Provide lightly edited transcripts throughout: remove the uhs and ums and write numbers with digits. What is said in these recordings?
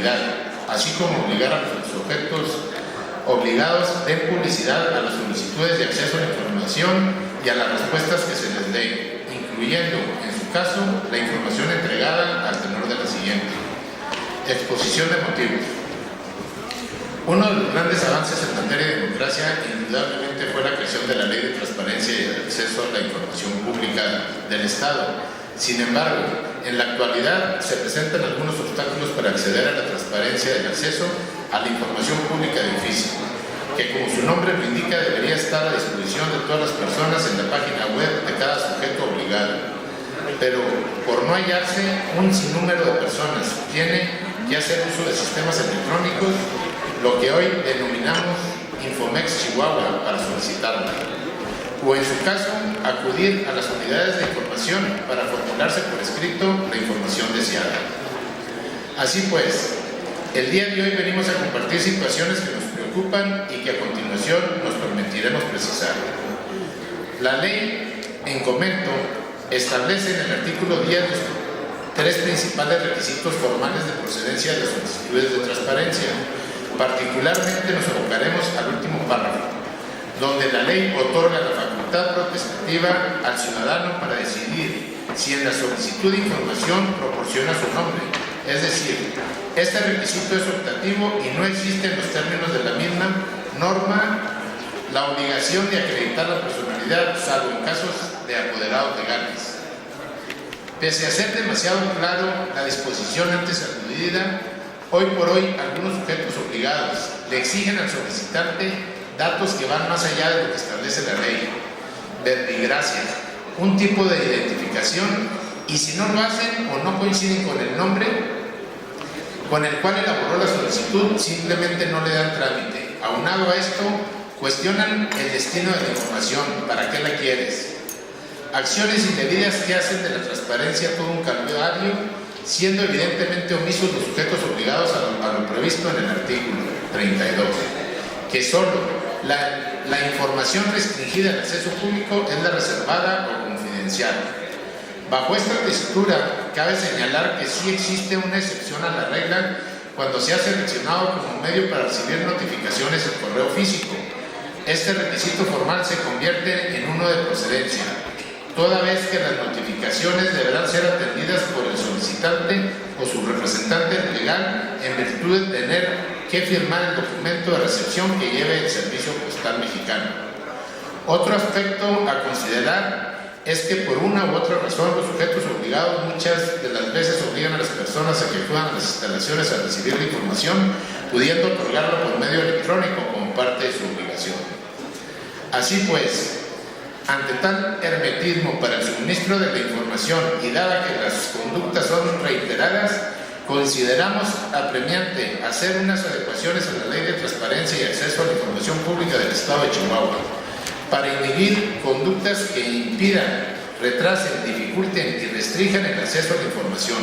formalidad, así como obligar a los sujetos obligados den publicidad a las solicitudes de acceso a la información y a las respuestas que se les dé, incluyendo, en su caso, la información entregada al tenor de la siguiente. Exposición de motivos. Uno de los grandes avances en materia de democracia indudablemente fue la creación de la Ley de Transparencia y de Acceso a la Información Pública del Estado. Sin embargo, en la actualidad se presentan algunos obstáculos para acceder a la transparencia del acceso a la información pública de oficio, que como su nombre lo indica debería estar a disposición de todas las personas en la página web de cada sujeto obligado. Pero por no hallarse un sinnúmero de personas tiene que hacer uso de sistemas electrónicos, lo que hoy denominamos Infomex Chihuahua, para solicitarla, o en su caso acudir a las unidades de información para formularse por escrito la información deseada. Así pues, el día de hoy venimos a compartir situaciones que nos preocupan y que a continuación nos permitiremos precisar. La ley en comento establece en el artículo 10 los tres principales requisitos formales de procedencia de las solicitudes de transparencia. Particularmente nos abocaremos al último párrafo, donde la ley otorga la facultad protestativa al ciudadano para decidir si en la solicitud de información proporciona su nombre. Es decir, este requisito es optativo y no existe en los términos de la misma norma la obligación de acreditar la personalidad, salvo en casos de apoderados legales. Pese a ser demasiado claro la disposición antes aludida, hoy por hoy algunos sujetos obligados le exigen al solicitante datos que van más allá de lo que establece la ley, verbigracia, un tipo de identificación, y si no lo hacen o no coinciden con el nombre con el cual elaboró la solicitud, simplemente no le dan trámite. Aunado a esto, cuestionan el destino de la información. ¿Para qué la quieres? Acciones indebidas que hacen de la transparencia todo un calvario, siendo evidentemente omisos los sujetos obligados a lo previsto en el artículo 32, que solo la información restringida al acceso público es la reservada o confidencial. Bajo esta textura, cabe señalar que sí existe una excepción a la regla cuando se ha seleccionado como medio para recibir notificaciones en correo físico. Este requisito formal se convierte en uno de procedencia, toda vez que las notificaciones deberán ser atendidas por el solicitante o su representante legal en virtud de tener que firmar el documento de recepción que lleve el Servicio Postal Mexicano. Otro aspecto a considerar es que por una u otra razón los sujetos obligados muchas de las veces obligan a las personas a que acudan a las instalaciones a recibir la información, pudiendo otorgarla por medio electrónico como parte de su obligación. Así pues, ante tal hermetismo para el suministro de la información y dada que las conductas son reiteradas, consideramos apremiante hacer unas adecuaciones a la Ley de Transparencia y Acceso a la Información Pública del Estado de Chihuahua para inhibir conductas que impidan, retrasen, dificulten y restrinjan el acceso a la información.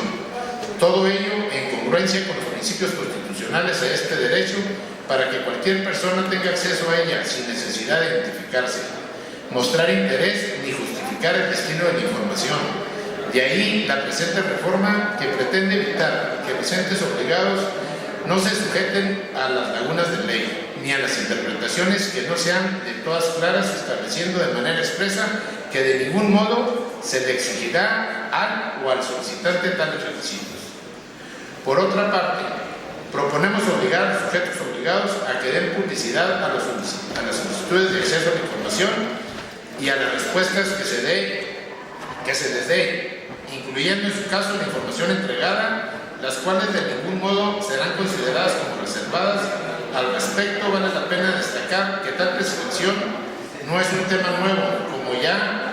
Todo ello en congruencia con los principios constitucionales a este derecho para que cualquier persona tenga acceso a ella sin necesidad de identificarse, mostrar interés ni justificar el destino de la información. De ahí la presente reforma que pretende evitar que los entes obligados no se sujeten a las lagunas de ley ni a las interpretaciones que no sean de todas claras, estableciendo de manera expresa que de ningún modo se le exigirá al o al solicitante tales requisitos. Por otra parte, proponemos obligar a los sujetos obligados a que den publicidad a las solicitudes de acceso a la información y a las respuestas que se les dé, incluyendo en su caso la información entregada, las cuales de ningún modo serán consideradas como reservadas. Al respecto, vale la pena destacar que tal prescripción no es un tema nuevo, como ya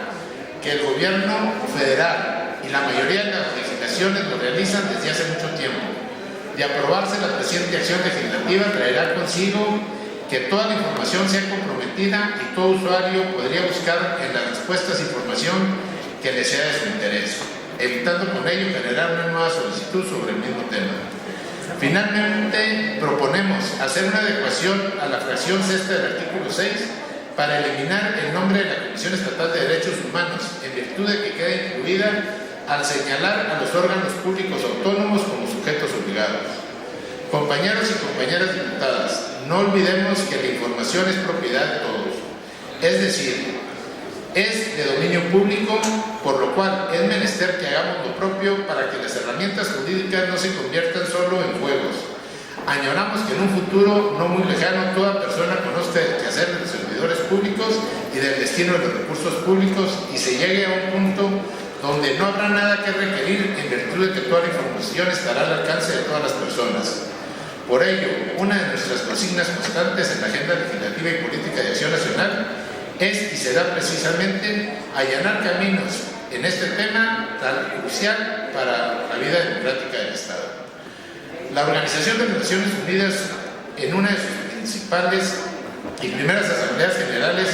que el gobierno federal y la mayoría de las legislaciones lo realizan desde hace mucho tiempo. De aprobarse la presente acción legislativa, traerá consigo que toda la información sea comprometida y todo usuario podría buscar en las respuestas información que le sea de su interés, evitando con ello generar una nueva solicitud sobre el mismo tema. Finalmente, proponemos hacer una adecuación a la fracción sexta del artículo 6 para eliminar el nombre de la Comisión Estatal de Derechos Humanos, en virtud de que quede incluida al señalar a los órganos públicos autónomos como sujetos obligados. Compañeros y compañeras diputadas, no olvidemos que la información es propiedad de todos, es decir, es de dominio público, por lo cual es menester que hagamos lo propio para que las herramientas jurídicas no se conviertan solo en juegos. Añoramos que en un futuro no muy lejano toda persona conozca el quehacer de los servidores públicos y del destino de los recursos públicos y se llegue a un punto donde no habrá nada que requerir en virtud de que toda la información estará al alcance de todas las personas. Por ello, una de nuestras consignas constantes en la agenda legislativa y política de acción nacional es y será precisamente allanar caminos en este tema tan crucial para la vida democrática del Estado. La Organización de las Naciones Unidas, en una de sus principales y primeras asambleas generales,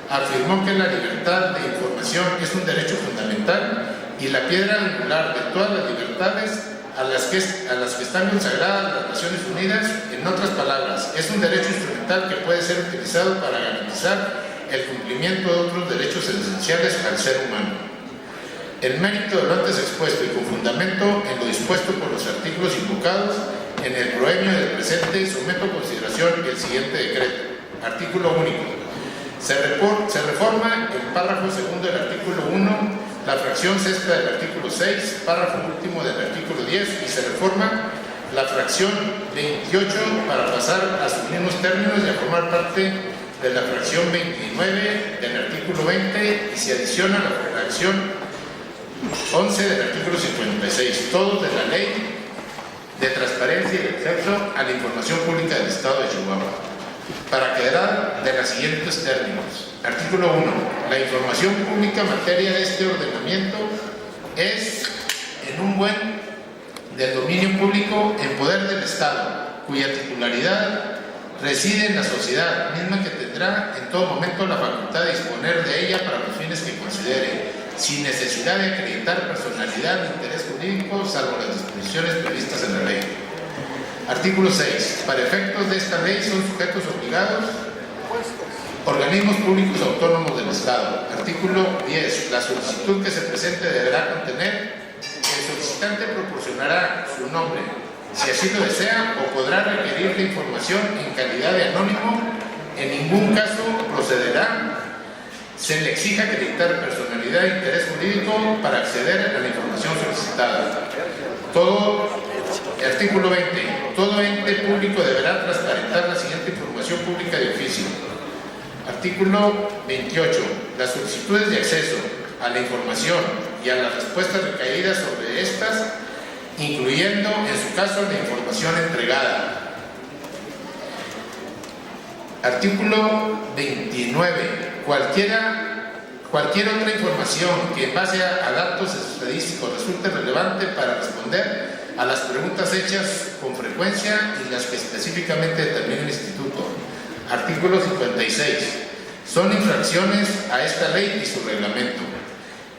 afirmó que la libertad de información es un derecho fundamental y la piedra angular de todas las libertades a las que están consagradas las Naciones Unidas. En otras palabras, es un derecho instrumental que puede ser utilizado para garantizar el cumplimiento de otros derechos esenciales al ser humano. El mérito de lo antes expuesto y con fundamento en lo dispuesto por los artículos invocados en el proemio del presente, someto a consideración el siguiente decreto. Artículo único. Se reforma el párrafo segundo del artículo 1, la fracción sexta del artículo 6, párrafo último del artículo 10 y se reforma la fracción 28 para pasar a sus mismos términos y a formar parte de la fracción 29 del artículo 20 y se adiciona la fracción 11 del artículo 56, todos de la Ley de Transparencia y de Acceso a la Información Pública del Estado de Chihuahua, para quedar de los siguientes términos. Artículo 1. La información pública en materia de este ordenamiento es en un buen del dominio público en poder del Estado, cuya titularidad reside en la sociedad, misma que tendrá en todo momento la facultad de disponer de ella para los fines que considere, sin necesidad de acreditar personalidad ni interés jurídico, salvo las disposiciones previstas en la ley. Artículo 6. Para efectos de esta ley son sujetos obligados organismos públicos autónomos del Estado. Artículo 10. La solicitud que se presente deberá contener: el solicitante proporcionará su nombre, si así lo desea, o podrá requerir la información en calidad de anónimo. En ningún caso procederá se le exija acreditar personalidad e interés jurídico para acceder a la información solicitada. Artículo 20. Todo ente público deberá transparentar la siguiente información pública de oficio. Artículo 28. Las solicitudes de acceso a la información y a las respuestas recaídas sobre estas, incluyendo, en su caso, la información entregada. Artículo 29. Cualquier otra información que en base a datos estadísticos resulte relevante para responder a las preguntas hechas con frecuencia y las que específicamente determine el Instituto. Artículo 56. Son infracciones a esta ley y su reglamento.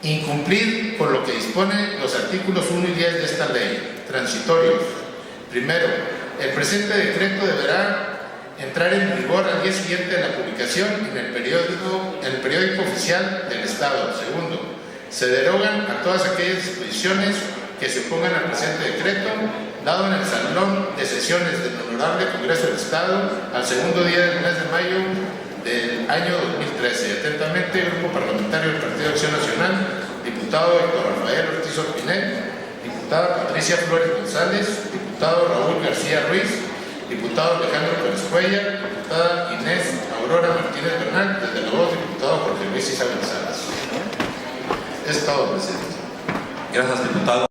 Incumplir con lo que disponen los artículos 1 y 10 de esta ley. Transitorios. Primero, el presente decreto deberá entrar en vigor al día siguiente de la publicación en el periódico oficial del Estado. Segundo, se derogan a todas aquellas disposiciones que se opongan al presente decreto, dado en el Salón de Sesiones del Honorable Congreso del Estado al segundo día del mes de mayo del año 2013. Atentamente, Grupo Parlamentario del Partido de Acción Nacional, diputado Héctor Rafael Ortiz Orpinel, diputada Patricia Flores González, diputado Raúl García Ruiz, diputado Alejandro Pérez Cuellar, diputada Inés Aurora Martínez Bernal, desde la voz, diputado Jorge Luis Isabel Salas. Es todo, presidente. Gracias, diputado.